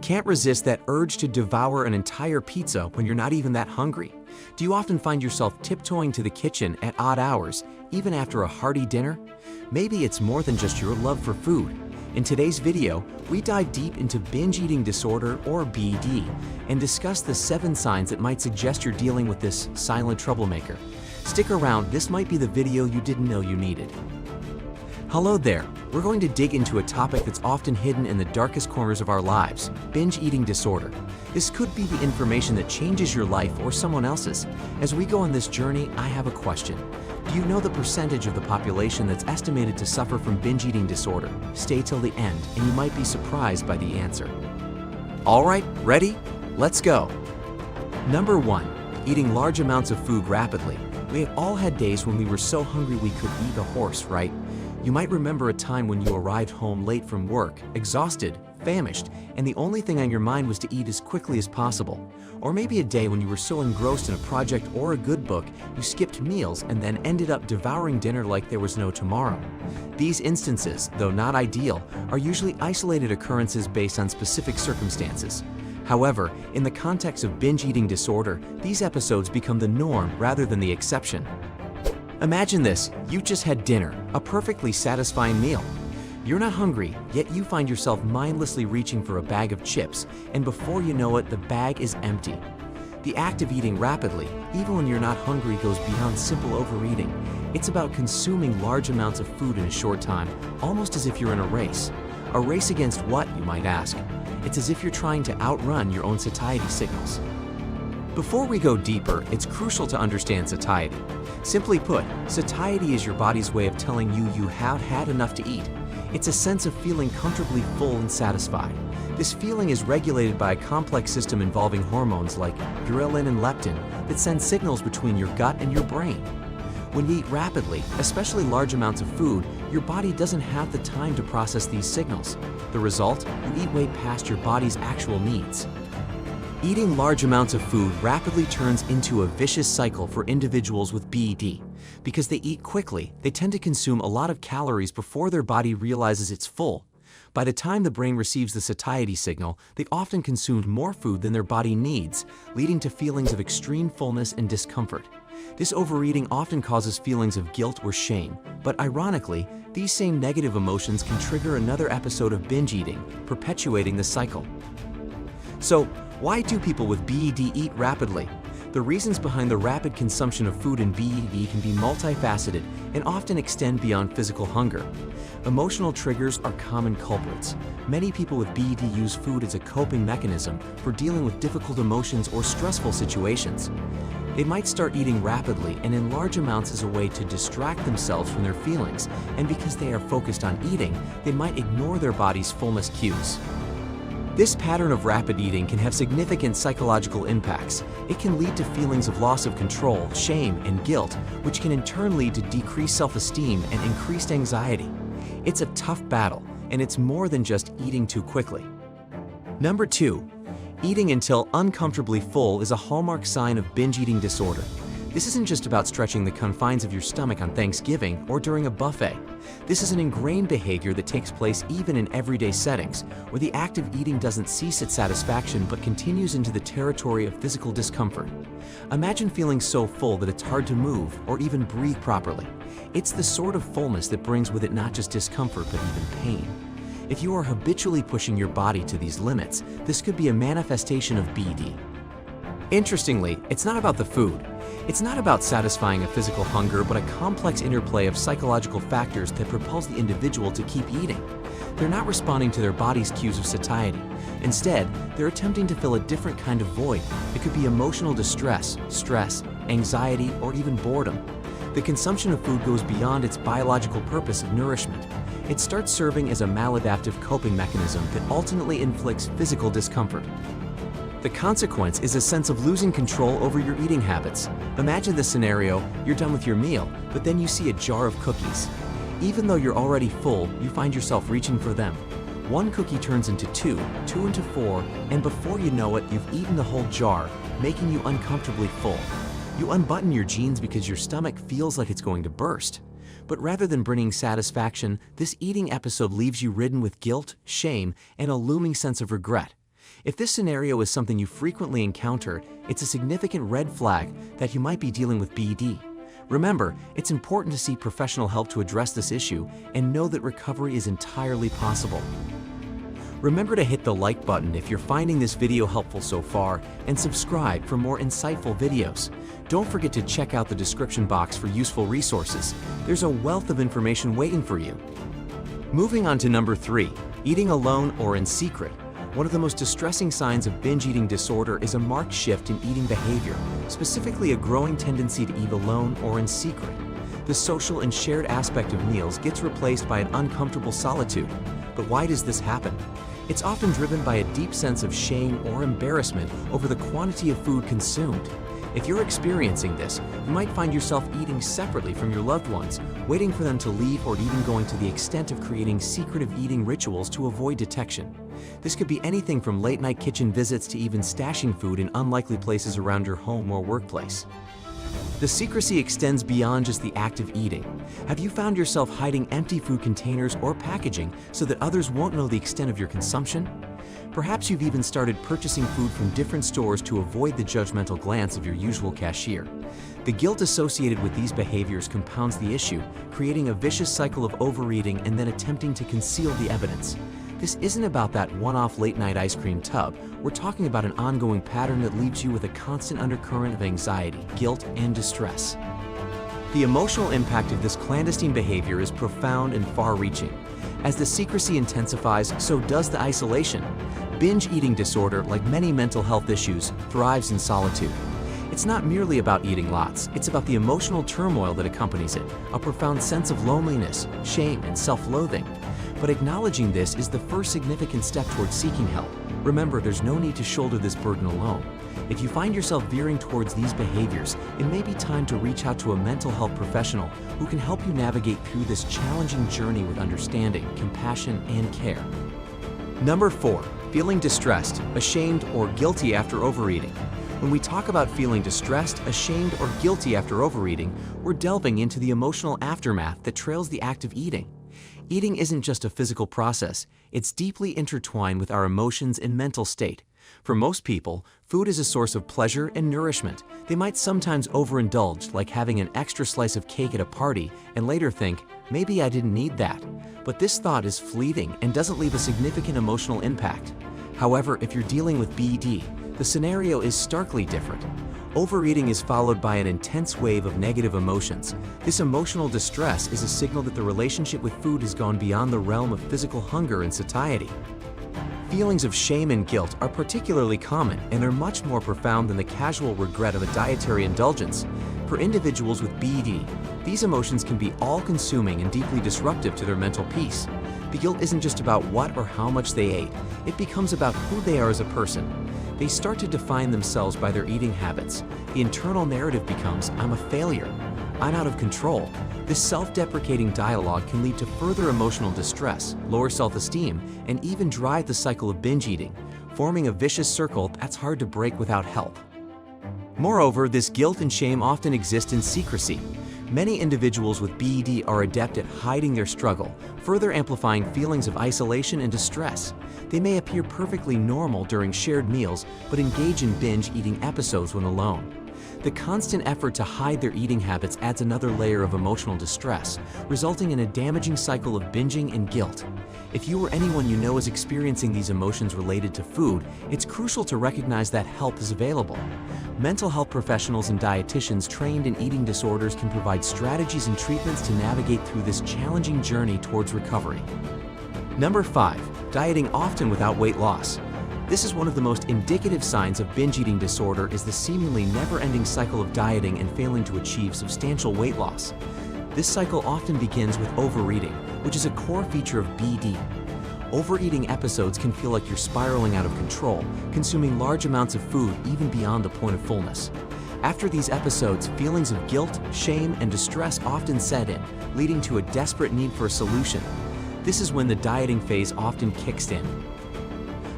Can't resist that urge to devour an entire pizza when you're not even that hungry? Do you often find yourself tiptoeing to the kitchen at odd hours, even after a hearty dinner? Maybe it's more than just your love for food. In today's video, we dive deep into binge eating disorder, or BED, and discuss the 7 signs that might suggest you're dealing with this silent troublemaker. Stick around, this might be the video you didn't know you needed. Hello there, we're going to dig into a topic that's often hidden in the darkest corners of our lives, binge eating disorder. This could be the information that changes your life or someone else's. As we go on this journey, I have a question. Do you know the percentage of the population that's estimated to suffer from binge eating disorder? Stay till the end, and you might be surprised by the answer. All right, ready? Let's go. Number 1, eating large amounts of food rapidly. We have all had days when we were so hungry we could eat a horse, right? You might remember a time when you arrived home late from work, exhausted, famished, and the only thing on your mind was to eat as quickly as possible. Or maybe a day when you were so engrossed in a project or a good book, you skipped meals and then ended up devouring dinner like there was no tomorrow. These instances, though not ideal, are usually isolated occurrences based on specific circumstances. However, in the context of binge eating disorder, these episodes become the norm rather than the exception. Imagine this, you just had dinner, a perfectly satisfying meal. You're not hungry, yet you find yourself mindlessly reaching for a bag of chips, and before you know it, the bag is empty. The act of eating rapidly, even when you're not hungry, goes beyond simple overeating. It's about consuming large amounts of food in a short time, almost as if you're in a race. A race against what, you might ask? It's as if you're trying to outrun your own satiety signals. Before we go deeper, it's crucial to understand satiety. Simply put, satiety is your body's way of telling you you have had enough to eat. It's a sense of feeling comfortably full and satisfied. This feeling is regulated by a complex system involving hormones like ghrelin and leptin that send signals between your gut and your brain. When you eat rapidly, especially large amounts of food, your body doesn't have the time to process these signals. The result? You eat way past your body's actual needs. Eating large amounts of food rapidly turns into a vicious cycle for individuals with BED. Because they eat quickly, they tend to consume a lot of calories before their body realizes it's full. By the time the brain receives the satiety signal, they've often consumed more food than their body needs, leading to feelings of extreme fullness and discomfort. This overeating often causes feelings of guilt or shame, but ironically, these same negative emotions can trigger another episode of binge eating, perpetuating the cycle. So, why do people with BED eat rapidly? The reasons behind the rapid consumption of food in BED can be multifaceted and often extend beyond physical hunger. Emotional triggers are common culprits. Many people with BED use food as a coping mechanism for dealing with difficult emotions or stressful situations. They might start eating rapidly and in large amounts as a way to distract themselves from their feelings, and because they are focused on eating, they might ignore their body's fullness cues. This pattern of rapid eating can have significant psychological impacts. It can lead to feelings of loss of control, shame, and guilt, which can in turn lead to decreased self-esteem and increased anxiety. It's a tough battle, and it's more than just eating too quickly. Number 2, eating until uncomfortably full is a hallmark sign of binge eating disorder. This isn't just about stretching the confines of your stomach on Thanksgiving or during a buffet. This is an ingrained behavior that takes place even in everyday settings, where the act of eating doesn't cease at satisfaction but continues into the territory of physical discomfort. Imagine feeling so full that it's hard to move or even breathe properly. It's the sort of fullness that brings with it not just discomfort but even pain. If you are habitually pushing your body to these limits, this could be a manifestation of BED. Interestingly, it's not about the food. It's not about satisfying a physical hunger, but a complex interplay of psychological factors that propels the individual to keep eating. They're not responding to their body's cues of satiety. Instead, they're attempting to fill a different kind of void. It could be emotional distress, stress, anxiety, or even boredom. The consumption of food goes beyond its biological purpose of nourishment. It starts serving as a maladaptive coping mechanism that ultimately inflicts physical discomfort. The consequence is a sense of losing control over your eating habits. Imagine the scenario, you're done with your meal, but then you see a jar of cookies. Even though you're already full, you find yourself reaching for them. One cookie turns into two into four, and before you know it, you've eaten the whole jar, making you uncomfortably full. You unbutton your jeans because your stomach feels like it's going to burst. But rather than bringing satisfaction, this eating episode leaves you ridden with guilt, shame, and a looming sense of regret. If this scenario is something you frequently encounter, it's a significant red flag that you might be dealing with BED. Remember, it's important to seek professional help to address this issue and know that recovery is entirely possible. Remember to hit the like button if you're finding this video helpful so far, and subscribe for more insightful videos. Don't forget to check out the description box for useful resources. There's a wealth of information waiting for you. Moving on to number 3, eating alone or in secret. One of the most distressing signs of binge eating disorder is a marked shift in eating behavior, specifically a growing tendency to eat alone or in secret. The social and shared aspect of meals gets replaced by an uncomfortable solitude. But why does this happen? It's often driven by a deep sense of shame or embarrassment over the quantity of food consumed. If you're experiencing this, you might find yourself eating separately from your loved ones, waiting for them to leave, or even going to the extent of creating secretive eating rituals to avoid detection. This could be anything from late-night kitchen visits to even stashing food in unlikely places around your home or workplace. The secrecy extends beyond just the act of eating. Have you found yourself hiding empty food containers or packaging so that others won't know the extent of your consumption? Perhaps you've even started purchasing food from different stores to avoid the judgmental glance of your usual cashier. The guilt associated with these behaviors compounds the issue, creating a vicious cycle of overeating and then attempting to conceal the evidence. This isn't about that one-off late-night ice cream tub. We're talking about an ongoing pattern that leaves you with a constant undercurrent of anxiety, guilt, and distress. The emotional impact of this clandestine behavior is profound and far-reaching. As the secrecy intensifies, so does the isolation. Binge eating disorder, like many mental health issues, thrives in solitude. It's not merely about eating lots, it's about the emotional turmoil that accompanies it, a profound sense of loneliness, shame, and self-loathing. But acknowledging this is the first significant step towards seeking help. Remember, there's no need to shoulder this burden alone. If you find yourself veering towards these behaviors, it may be time to reach out to a mental health professional who can help you navigate through this challenging journey with understanding, compassion, and care. Number 4, feeling distressed, ashamed, or guilty after overeating. When we talk about feeling distressed, ashamed, or guilty after overeating, we're delving into the emotional aftermath that trails the act of eating. Eating isn't just a physical process, it's deeply intertwined with our emotions and mental state. For most people, food is a source of pleasure and nourishment. They might sometimes overindulge, like having an extra slice of cake at a party, and later think, maybe I didn't need that. But this thought is fleeting and doesn't leave a significant emotional impact. However, if you're dealing with BED, the scenario is starkly different. Overeating is followed by an intense wave of negative emotions. This emotional distress is a signal that the relationship with food has gone beyond the realm of physical hunger and satiety. Feelings of shame and guilt are particularly common, and they're much more profound than the casual regret of a dietary indulgence. For individuals with BED, these emotions can be all-consuming and deeply disruptive to their mental peace. The guilt isn't just about what or how much they ate, it becomes about who they are as a person. They start to define themselves by their eating habits. The internal narrative becomes, I'm a failure, I'm out of control. This self-deprecating dialogue can lead to further emotional distress, lower self-esteem, and even drive the cycle of binge eating, forming a vicious circle that's hard to break without help. Moreover, this guilt and shame often exist in secrecy. Many individuals with BED are adept at hiding their struggle, further amplifying feelings of isolation and distress. They may appear perfectly normal during shared meals, but engage in binge eating episodes when alone. The constant effort to hide their eating habits adds another layer of emotional distress, resulting in a damaging cycle of binging and guilt. If you or anyone you know is experiencing these emotions related to food, it's crucial to recognize that help is available. Mental health professionals and dietitians trained in eating disorders can provide strategies and treatments to navigate through this challenging journey towards recovery. Number 5, dieting often without weight loss. This is one of the most indicative signs of binge eating disorder, is the seemingly never-ending cycle of dieting and failing to achieve substantial weight loss. This cycle often begins with overeating, which is a core feature of BED. Overeating episodes can feel like you're spiraling out of control, consuming large amounts of food even beyond the point of fullness. After these episodes, feelings of guilt, shame, and distress often set in, leading to a desperate need for a solution. This is when the dieting phase often kicks in.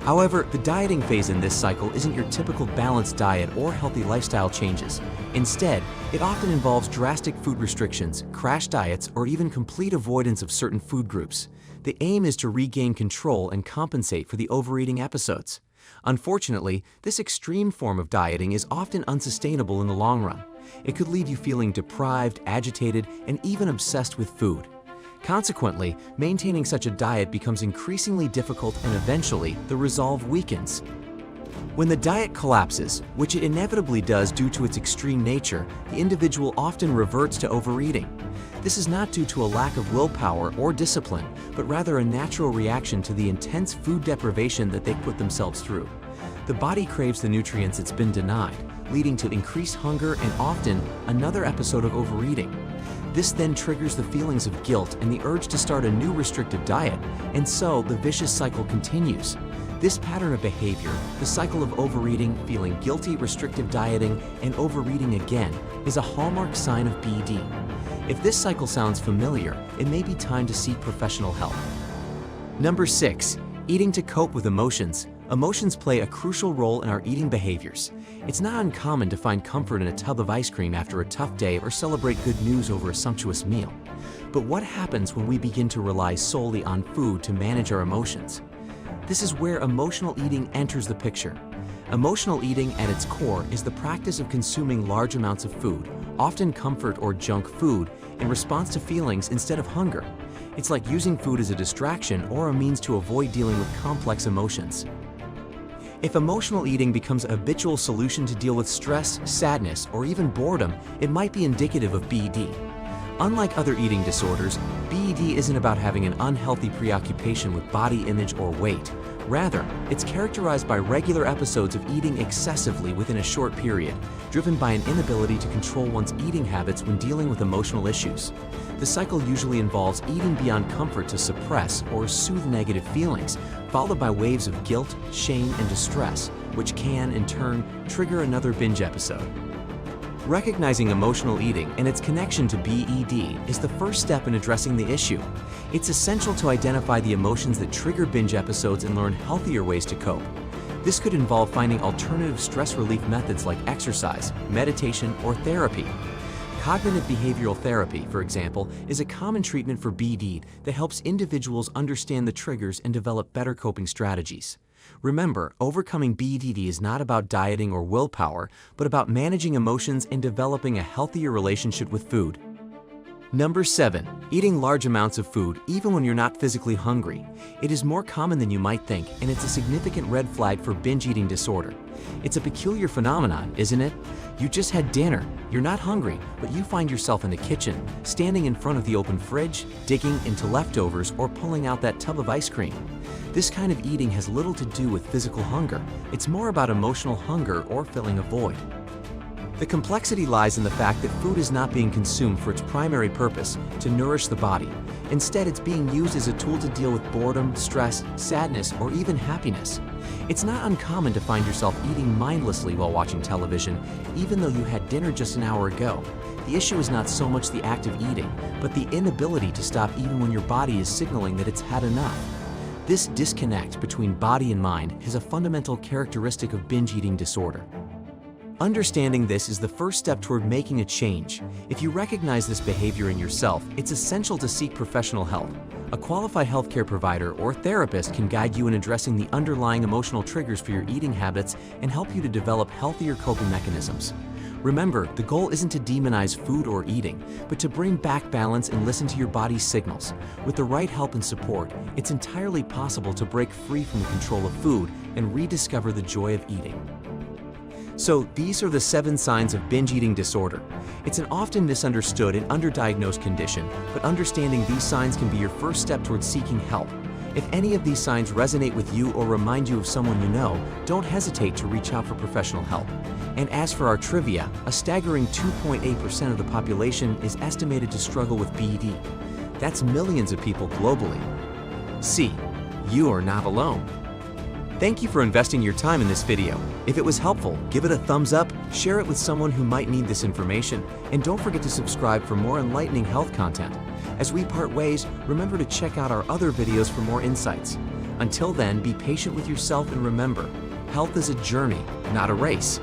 However, the dieting phase in this cycle isn't your typical balanced diet or healthy lifestyle changes. Instead, it often involves drastic food restrictions, crash diets, or even complete avoidance of certain food groups. The aim is to regain control and compensate for the overeating episodes. Unfortunately, this extreme form of dieting is often unsustainable in the long run. It could leave you feeling deprived, agitated, and even obsessed with food. Consequently, maintaining such a diet becomes increasingly difficult and eventually, the resolve weakens. When the diet collapses, which it inevitably does due to its extreme nature, the individual often reverts to overeating. This is not due to a lack of willpower or discipline, but rather a natural reaction to the intense food deprivation that they put themselves through. The body craves the nutrients it's been denied, leading to increased hunger and often another episode of overeating. This then triggers the feelings of guilt and the urge to start a new restrictive diet, and so the vicious cycle continues. This pattern of behavior, the cycle of overeating, feeling guilty, restrictive dieting, and overeating again, is a hallmark sign of BED. If this cycle sounds familiar, it may be time to seek professional help. Number 6. Eating to cope with emotions. Emotions play a crucial role in our eating behaviors. It's not uncommon to find comfort in a tub of ice cream after a tough day or celebrate good news over a sumptuous meal. But what happens when we begin to rely solely on food to manage our emotions? This is where emotional eating enters the picture. Emotional eating at its core is the practice of consuming large amounts of food, often comfort or junk food, in response to feelings instead of hunger. It's like using food as a distraction or a means to avoid dealing with complex emotions. If emotional eating becomes a habitual solution to deal with stress, sadness, or even boredom, it might be indicative of BED. Unlike other eating disorders, BED isn't about having an unhealthy preoccupation with body image or weight. Rather, it's characterized by regular episodes of eating excessively within a short period, driven by an inability to control one's eating habits when dealing with emotional issues. The cycle usually involves eating beyond comfort to suppress or soothe negative feelings, followed by waves of guilt, shame, and distress, which can, in turn, trigger another binge episode. Recognizing emotional eating and its connection to BED is the first step in addressing the issue. It's essential to identify the emotions that trigger binge episodes and learn healthier ways to cope. This could involve finding alternative stress relief methods like exercise, meditation, or therapy. Cognitive behavioral therapy, for example, is a common treatment for BED that helps individuals understand the triggers and develop better coping strategies. Remember, overcoming BED is not about dieting or willpower, but about managing emotions and developing a healthier relationship with food. Number 7. Eating large amounts of food even when you're not physically hungry. It is more common than you might think, and it's a significant red flag for binge eating disorder. It's a peculiar phenomenon, isn't it? You just had dinner, you're not hungry, but you find yourself in the kitchen, standing in front of the open fridge, digging into leftovers, or pulling out that tub of ice cream. This kind of eating has little to do with physical hunger. It's more about emotional hunger or filling a void. The complexity lies in the fact that food is not being consumed for its primary purpose, to nourish the body. Instead, it's being used as a tool to deal with boredom, stress, sadness, or even happiness. It's not uncommon to find yourself eating mindlessly while watching television, even though you had dinner just an hour ago. The issue is not so much the act of eating, but the inability to stop even when your body is signaling that it's had enough. This disconnect between body and mind is a fundamental characteristic of binge eating disorder. Understanding this is the first step toward making a change. If you recognize this behavior in yourself, it's essential to seek professional help. A qualified healthcare provider or therapist can guide you in addressing the underlying emotional triggers for your eating habits and help you to develop healthier coping mechanisms. Remember, the goal isn't to demonize food or eating, but to bring back balance and listen to your body's signals. With the right help and support, it's entirely possible to break free from the control of food and rediscover the joy of eating. So these are the 7 signs of binge eating disorder. It's an often misunderstood and underdiagnosed condition, but understanding these signs can be your first step towards seeking help. If any of these signs resonate with you or remind you of someone you know, don't hesitate to reach out for professional help. And as for our trivia, a staggering 2.8% of the population is estimated to struggle with BED. That's millions of people globally. See, you are not alone. Thank you for investing your time in this video. If it was helpful, give it a thumbs up, share it with someone who might need this information, and don't forget to subscribe for more enlightening health content. As we part ways, remember to check out our other videos for more insights. Until then, be patient with yourself and remember, health is a journey, not a race.